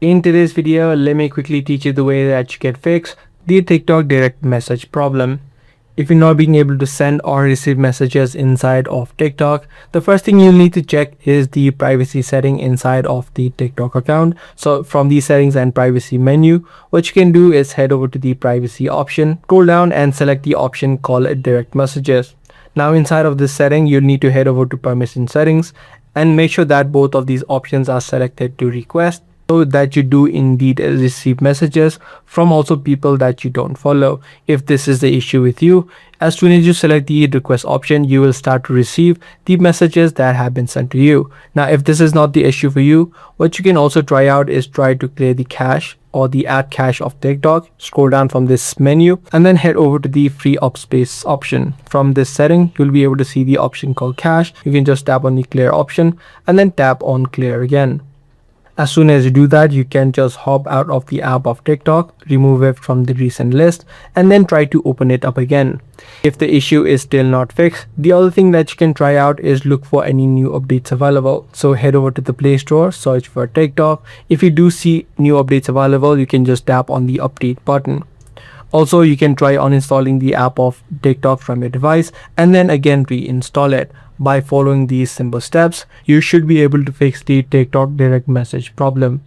In today's video, let me quickly teach you the way that you can fix the TikTok direct message problem. If you're not being able to send or receive messages inside of TikTok, the first thing you'll need to check is the privacy setting inside of the TikTok account. So from the settings and privacy menu, what you can do is head over to the privacy option, scroll down and select the option called direct messages. Now inside of this setting, you'll need to head over to permission settings and make sure that both of these options are selected to request, so that you do indeed receive messages from also people that you don't follow. If this is the issue with you, as soon as you select the request option, you will start to receive the messages that have been sent to you. Now if this is not the issue for you, what you can also try out is try to clear the cache or the add cache of TikTok. Scroll down from this menu and then head over to the free up space option. From this setting, you'll be able to see the option called cache. You can just tap on the clear option and then tap on clear again. As soon as you do that, you can just hop out of the app of TikTok, remove it from the recent list, and then try to open it up again. If the issue is still not fixed, the other thing that you can try out is look for any new updates available. So head over to the Play Store, search for TikTok. If you do see new updates available, you can just tap on the update button. Also, you can try uninstalling the app of TikTok from your device and then again reinstall it. By following these simple steps, you should be able to fix the TikTok direct message problem.